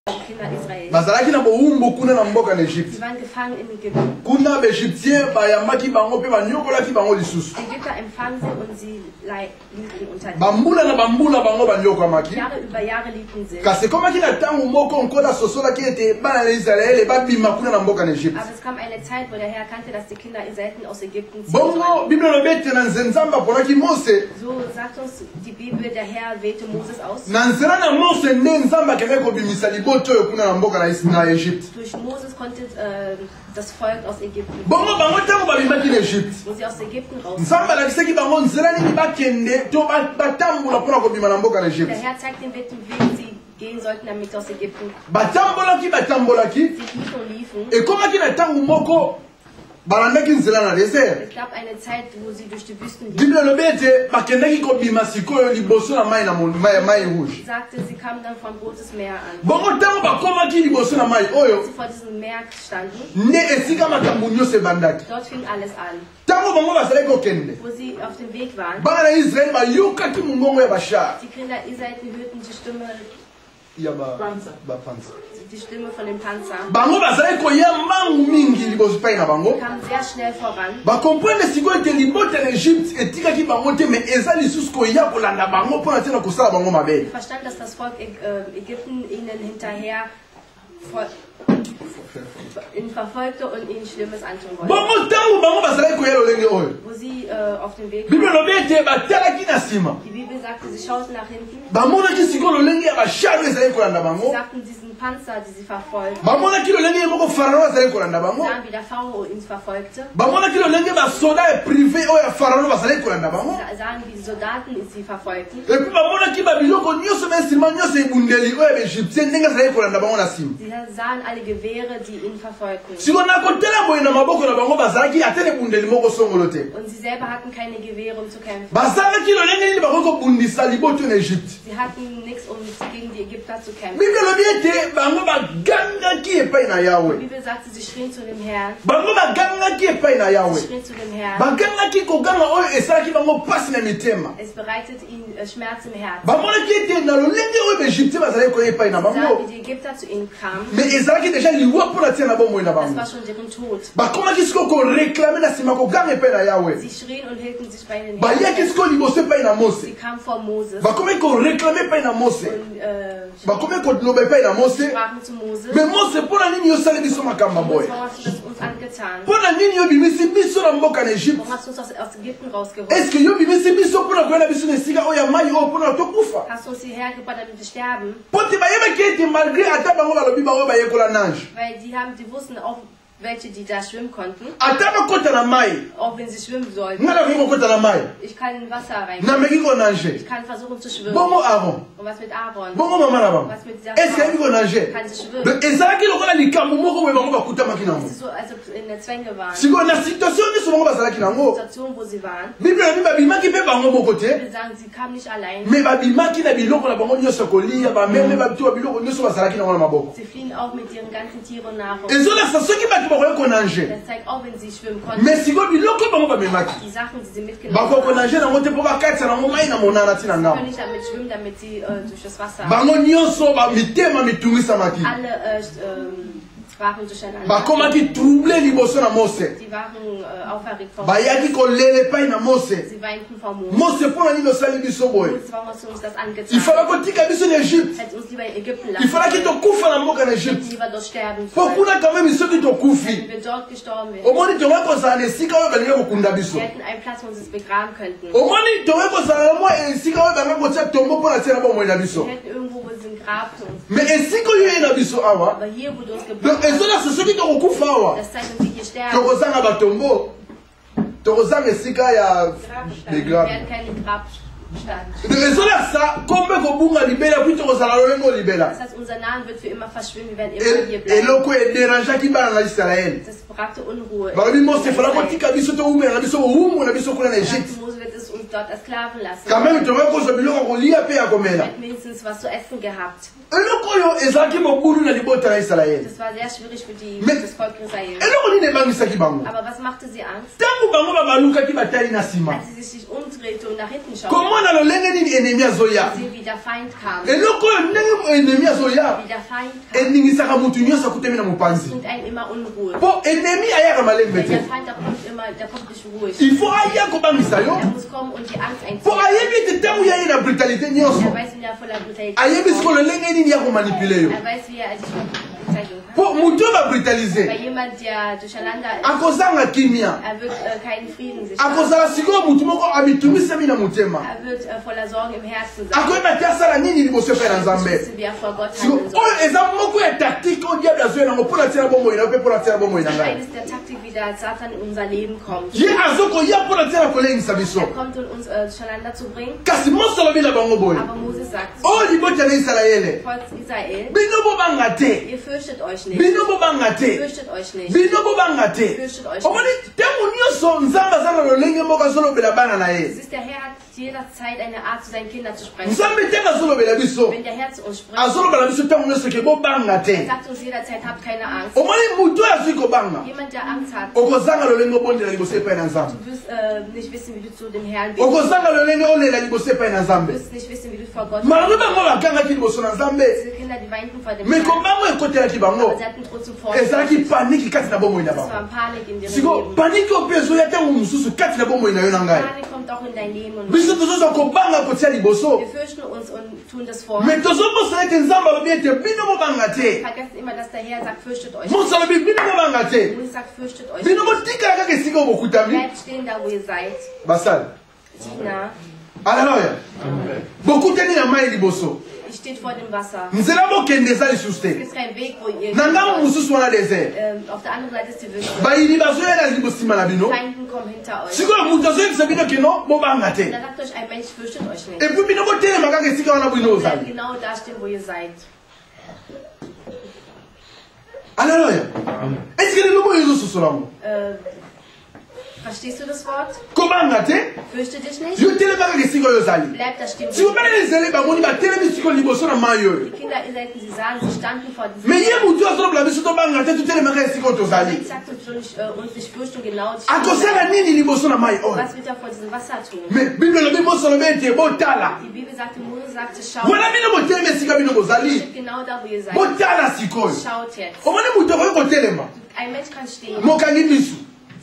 Kinder Israel. Bazalaki na boumbo kuna na mboka na Egypte. Sie waren gefangen in Ägypten. Kuna Egyptien bayamaki bango pe banyokolaki bango lisusu. Ägypter empfangen sie und sie liegen unter ihnen. Bambula na bambula bango banyokamaki. Jahre über Jahre liegen sie. Kasi komaki na tango moko nkola sosola ki ete bana na Israel babima kuna na mboka na Egypte. Aber es kam eine Zeit, wo der Herr erkannte, dass die Kinder Israeliten aus Ägypten ziehen Bongo sollen. Biblia lobete na nzenzamba ponaki Mose. So sagt uns die Bibel, der Herr wählte Moses aus. Na nzela na Mose nde nzamba keme ko bimisa liboto yo kuna na mboka na Egypte. Durch Moses konnte das Volk aus Ägypten. Bongo bango tango babimaki na Egypte. Wo sie aus Ägypten raus. Nzamba lakisaki bango nzela nini bakende to batambula pona ko bima na mboka na Egypte. Der Herr zeigt den Weg, sie gehen sollten, damit sie aus Ägypten. Batambolaki. Sie liefen und liefen. Ekomaki na tango moko balandaki nzela na desert. Es gab eine Zeit, wo sie durch die Wüsten liefen. Biblia lobete bakendaki ko bima sikoyo liboso na mai na mai rouge. Sagte, sie kamen dann von Rotes Meer an. Bongo tango bakomaki liboso na mai oyo. Als sie vor diesem Meer standen, ne esika makambo nyonso ebandaki. dort fing alles an. Tango bango bazalaki kokende. Wo sie auf dem Weg waren, Bana na Israel bayokaki mongongo ya bashar. die Kinder Israeliten hörten die Stimme die Stimme von dem Panzer. Bango bazalaki koya mangu mingi liboso pai na bango. Sie kamen sehr schnell voran. Bakomprendre sikoyo ete libota na Egypte etikaki bango te me eza lisusu koya kolanda bango mpona ntina kosala bango mabe. Sie verstand, dass das Volk Ägypten ihnen hinterher ihn verfolgte und ihnen Schlimmes antun wollte. Bongo tango bango bazalaki koya lolenge oyo. Wo sie auf dem Weg Biblia waren. lobi ete batalaki na nsima. Die Bibel sagte, sie schauten nach hinten. Bamonaki sikoyo lolenge ya bashar ezalaki kolanda Sie bango. sagten diesen Panzer, die sie verfolgten. Bamonaki lolenge ye moko Farao azalaki kolanda bango. Sahen, wie der Pharao ihn verfolgte. Bamonaki lolenge basoda ya privé oyo ya Farao bazalaki kolanda bango. Sie sahen, wie die Soldaten sie verfolgten. Epuis bamonaki babiloko nyonso bainstrument nyonso ebundeli oyo ya baegyptien ndenge azalaki kolanda bango na nsima. Sie sahen alle Gewehre, die ihn verfolgten. sikoyo na kotala boye na maboko na bango bazalaki ate na ebundeli moko songolo te. Und sie selber hatten keine Gewehre, um zu kämpfen. bazalaki lolenge nini bakoki kobundisa liboto na Egypte. Sie hatten nichts, um gegen die Ägypter zu kämpfen. Biblia lobi ete bango bagangaki epai na Yawe. Die Bibel sagte, sie schrien zu dem Herrn. Bango bagangaki epai na Yawe. Sie schrien zu dem Herrn. Bagangaki koganga oyo esalaki bango pasi na mitema. Es bereitet ihnen Schmerz im Herzen. bamonaki ete na lolenge oyo baegyptien bazalaki koya epai na Sie sahen, bango. wie die Ägypter zu ihnen kamen. Mais ezalaki deja liwa mpona tia na bomoi na Das bango. war schon deren Tod. bakomaki sikoyo koreklame na nsima koganga epai na Yawe. Sie schrien und hielten sich bei den bayaki Herrn. sikoyo liboso epai na Sie Mose. kamen vor Moses bakomaki koreklame epai na Mose. und bakomaki koloba epai na Mose. sprachen zu Moses. Mais Mose mpona nini yosali biso makambo boye? Warum hast du das uns angetan? Mpona nini yobimisi biso na mboka na Egypte? Warum hast du uns aus Ägypten rausgeholt? Est-ce que yobimisi biso mpona koya na biso na esika oyo ya mai oyo mpona tokufa? Hast du uns hierher gebracht, damit wir sterben? Po te bayebaki ete malgré ata bango balobi bango bayekola nage. Weil die wussten auch, welche die da schwimmen konnten, Ata bakota na mai. auch wenn sie schwimmen sollten. Nga nakoki kokota na mai. Ich kann in Wasser rein. Nameki konage. Ich kann versuchen zu schwimmen. Bongo Aaron. Und was mit Aaron? Bongo mama na bango. Was mit dieser Est-ce que ayebiki Frau? konage? Kann sie schwimmen? Donc ezalaki lokola likambo moko boye bango bakutamaki nango. Es ist so, als ob in der Zwänge waren. sikoyo na situation nyonso bango bazalaki In der nango. Situation, wo sie waren. Biblia elobi babimaki mpe bango moko te. Wir sagen, sie kamen nicht allein. Mais babimaki na biloko na bango nyonso kolia bameme babito biloko nyonso bazalaki nango na maboko. Sie fliehen auch mit ihren ganzen Tieren nach. ezolakisa soki bato bakoki konage. Das zeigt auch, wenn sie schwimmen konnten. Mais sikoyo biloko bango bamemaki Die Sachen, die sie mitgenommen bakoki haben, konage nango te mpo bakatisa nango mai na monana ntina können ngambo. nicht damit schwimmen, damit sie durch das Wasser Bango nyonso mitema mitungisamaki. alle sprachen durcheinander. bakomaki trouble liboso na Mose. Sie waren auferregt vor bayaki kolela epai na Mose. Sie weinten vor Moses. Mose mpona nini osali biso boye? Moses, warum hast du uns das angetan? ifala kotika biso na Egypte. Hätte uns lieber in Ägypten lassen. ifalaki tokufa na mboka na Hätten Egypte. lieber dort sterben po sollen. kuna kameme soki Wenn tokufi wir dort gestorben wären. omoni tokoki kozala na esika oyo balingi kokunda biso. Wir hätten einen Platz, wo sie es begraben könnten. omoni tokoki kozala na mwa esika oyo banga kotia tombo mpo na tia na bomoi na Wir biso. hätten irgendwo, wo sie ein Grab tun. Mais esika oyo ye na biso awa Aber hier, wo du uns donc gebracht hast, ezolakisa soki tokokufa awa das zeigt uns, wie hier sterben. tokozanga batombo tokozanga esika ya Wir begrabe. werden keinen Grabstand. Donc ezolakisa kombe kobunga libela puis tokozala lolenge olibela. Das heißt, unser Name wird für immer verschwinden, wir werden immer hier bleiben. eloko ederangeaki bana na Israel. Das brachte Unruhe. balobi Mose efala kotika biso toumela na biso bowumbu na biso kuna na Egypte. Mose wird es uns dort ersklaven lassen. Quand même, tu vas cause biloko kolia pe ya komela. Mindestens was zu essen gehabt. Eloko yo ezaki mobulu na libota na Israel. Das war sehr schwierig für das Volk Israel. Eloko ni ne bangisaki bango. Aber was machte sie Angst? Tangu bango babalukaki batali na sima. Als sie sich umdrehte und nach hinten schaute. Comment na lolenge ni ennemi azoya? Sie wie der Feind kam. Eloko yo ndenge ennemi azoya. Wie der Feind kam. Eningisaka mutu nyonso akutemi na mopanzi. Und einen immer Unruhe. Po ennemi ayaka malembe te. Der Feind, der kommt nicht ruhig. Il faut aya kobangisa yo. Er muss kommen und die Angst Po einziehen. ayebi te tangu yaye na brutalité nyonso. Er weiß, wie er voller Brutalität Ayebi siko lolenge nini ya komanipule yo. Er weiß, wie er sich Zeitung hat. Po mutu ba brutaliser. Bei jemand, der durcheinander ist, Akozanga kimia. er wird keinen Frieden sich Akozala siko mutu moko abitumisemi na mutema. Er wird voller Sorgen im Herzen sein. Akoyeba te asala nini liboso pe na Nzambe. Wissen, wie er vor Gott Siko handeln soll. oyo eza moko ya tactique o diable azoya nango mpona tia bomoi na pe mpona tia bomoi na ngai. Eines der Taktik, wie der Satan in unser Leben kommt. Ye azokoya mpona tia na kolengisa biso. Er kommt, um uns durcheinander zu bringen. Kasi Mose alobi na bango boye. Aber Moses sagt, Oyo libota na Israele. Volk Israel, Bino bobanga te. ihr fürchtet euch nicht. Bino bobanga te. Fürchtet euch nicht. Bino bobanga te. Fürchtet euch Omoni nicht. ntango nyonso Nzambe aza na lolenge moko azolobela bana na Es ye. ist der Herr hat jederzeit eine Art, zu seinen Kindern zu sprechen. Nzambe ntango azolobela biso. Wenn der Herr zu uns spricht, Azolobela biso ntango nyonso ke bobanga te. sagt uns jederzeit, habt keine Angst. Omoni mutu oyo azwi kobanga. Jemand, der Angst hat, Okozanga lolenge obondela liboso epai na Nzambe. du wirst nicht wissen, wie du zu dem Herrn bist. Okozanga lolenge olela liboso epai na Du Nzambe. wirst nicht wissen, wie du vor Gott Makambo bist. bango bakangaki liboso na Nzambe. Diese Kinder, die weinten vor dem Me Herrn. kobango ekotelaki bango. Aber sie hatten trotzdem vor. Ezalaki paniki kati na bomoi na Das bango. war Panik in ihrem Siko Leben. paniki oyo mpe ezoya ntango mosusu kati na bomoi na yo na ngai. Panik kommt auch in dein Leben und Biso tozoza kobanga kotia liboso. wir fürchten uns und tun das vor. Me tozobosana ete Nzambe alobi ete bino bobanga te. Vergesst immer, dass der Herr sagt, fürchtet euch. Mose alobi bino bobanga te. Moses sagt, fürchtet euch. Bino botikala kaka esika oyo bokutami. Bleibt stehen da, wo ihr seid. basali. Tina, Alléluia. Bokutani na mai liboso. ihr steht vor dem Wasser. Nzela bokende eza lisusu Es te. gibt keinen Weg, wo ihr Na ngambo mosusu wana desert. auf der anderen Seite ist die Wüste. Bayini bazoya na libosima na bino. Feinden kommen hinter euch. Sikoyo moto azoyebisa bino keno bobanga te. Dann sagt euch ein Mensch, fürchtet euch nicht. Epuis bino botelema kaka esika wana bino Bleibt ozali. genau da stehen, wo ihr seid. Alléluia. Est-ce que lelo boyo ezososola ngo? Verstehst du das Wort? Kobanga te. Fürchte dich nicht. Yo telema kaka esika oyo ozali. Bleibt da stehen, wo Siko ihr bana ezele bamoni batelemi siko liboso na mai oyo. Die Kinder Israeliten, sie sagen, sie standen vor diesem Me ye motu azolobola biso tobanga te totelema kaka esika oyo tozali. Ich sagte uns nicht fürchten, genau zu Akosala nini liboso na mai oyo? was wird er vor diesem Wasser tun? Me Bible elobi Mose alobi ete botala. Die Bibel sagte, Mose sagte, schaut, Wana bino botelema esika bino bozali. steht genau da, wo ihr seid. Botala sikoyo. Schaut jetzt. Omoni moto akoki kotelema. Ein Mensch kann stehen, Mokangi misu.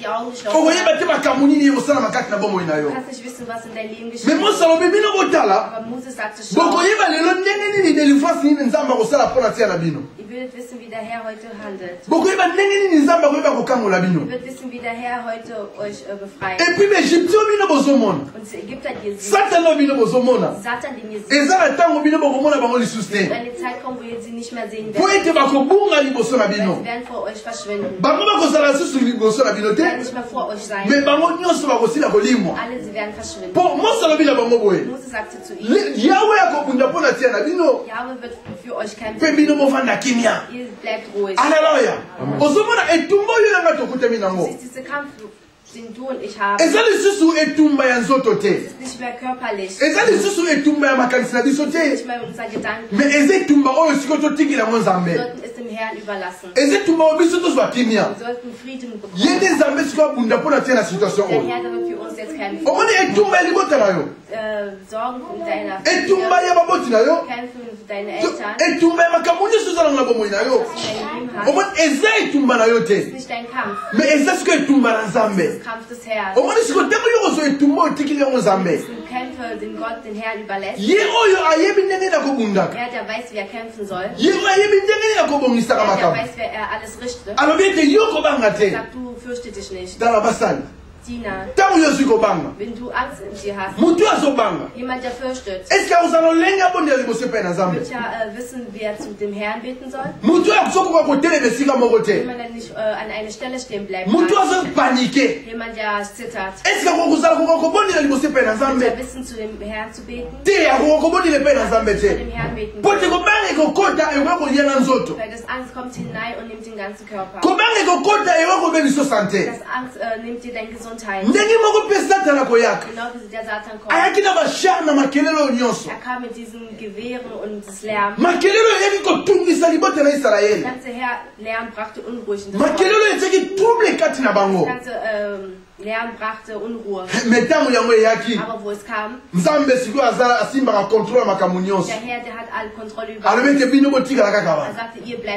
die Augen geschlossen. Okoyeba te makambo nini ekosalama kati na bomoi na Du yo. kannst nicht wissen, was in dein Leben Me geschieht. Mose alobi bino botala. Aber Mose sagte, schaut, Bokoyeba lelo ndenge nini délivrance nini Nzambe akosala mpona tia na bino. ihr werdet wissen, wie der Herr heute handelt. Bokoyeba ndenge nini Nzambe akoyeba kokangola bino. Ihr werdet wissen, wie der Herr heute euch befreit. Epuis baegyptien oyo bino bozomona. Und die Ägypter, die ihr seht, Satan oyo bino bozomona. Satan, den ihr seht, eza na ntango bino bokomona bango lisusu wird te. eine Zeit kommen, wo ihr sie nicht mehr sehen Po werdet. ete bakobunga liboso na Sie bino. werden vor euch verschwinden. Bango bakozala lisusu liboso na bino Sie werden te. nicht mehr vor euch sein. Me bango nyonso bakosila kolimwa. Alle, sie werden verschwinden. Po Mose alobi na bango boye. Mose sagte zu ihm, Yawe akobunda mpo na tia na bino. Jahwe wird für euch Mpe kämpfen. bino bovanda kimia. Ihr bleibt ruhig. Alleluya. Ozomona etumba oyo nanga tokutami nango. Das ist dieser Kampf, den du und ich haben. Eza lisusu etumba ya nzoto te. Es ist nicht mehr körperlich. Eza lisusu etumba ya makanisi na biso te. Nicht mehr unser Gedanken. Me eza etumba oyo sikoyo totikila yango Wir Nzambe. sollten es dem Herrn überlassen. Eza etumba oyo biso tozwa kimia. Wir sollten Frieden Ye bekommen. nde Nzambe sikoyo abunda mpo na tia na situation Der oyo. Herr, der wird für uns jetzt kämpfen. Omoni etumba ya libota na yo. Sorgen in deiner Etumba Familie. ya baboti na yo. Kämpfen für deine Eltern. Etumba ya makambo nyonso eza na bomoi na yo. Was du in deinem Leben hast. Omoni eza etumba na yo Das te. ist nicht dein Kampf. Me eza sikoyo etumba na Das Nzambe. ist Kampf des Herrn. Omoni sikoyo ntango yo kozwa etumba oyo otikili yango Nzambe. Das sind Kämpfe, den Gott, den Herrn überlässt. Ye oyo ayebi ndenge nakobundaka. Er, der weiß, wie er kämpfen soll. Ye oyo ayebi ndenge nini nakobongisaka Er, der makambo. weiß, wer er alles richtet. Alobi ete yo kobanga te. Sag, du fürchte dich nicht. Tala basali. Tina, Ntango yo ozwi kobanga. wenn du Angst in dir hast, Motu azobanga. jemand, der fürchtet, Eske akozala lolenge abondela liboso epai na Nzambe. wird ja wissen, wer zu dem Herrn beten soll. Motu akosokoka kotelema esika moko te. Jemand, der nicht an einer Stelle stehen bleiben Motu kann. azopanike. Jemand, der zittert. Eske akokozala koka kobondela liboso epai na Wird ja Nzambe. wissen, zu dem Herrn zu beten. Te akoka kobondela epai na Nzambe Zu te. dem Herrn beten. Po te kobanga ekokota ekoka kolia na nzoto. Weil das Angst kommt hinein und nimmt den ganzen Körper. Kobanga ekokota ekoka kobebisa sante. Das Angst nimmt dir deine Gesundheit. Gesundheit. ndenge moko mpe satana koyaka Genau wie der Satan kommt. ayaki na bashar na makelele oyo nyonso Kam mit diesen Gewehren und das Lärm. makelele oyo eyaki kotungisa libota na Das Israeli ganze Lärm brachte Unruhe in das makelele oyo etiaki trouble kati na bango Das ganze Lärm brachte Unruhe. me ntango yango eyaki Aber wo es kam, nzambe sikoyo asimbaka kontrole ya makambo nyonso der Herr, der hat alle Kontrolle über alobi ete bino botikala kaka wana Er sagte, ihr bleibt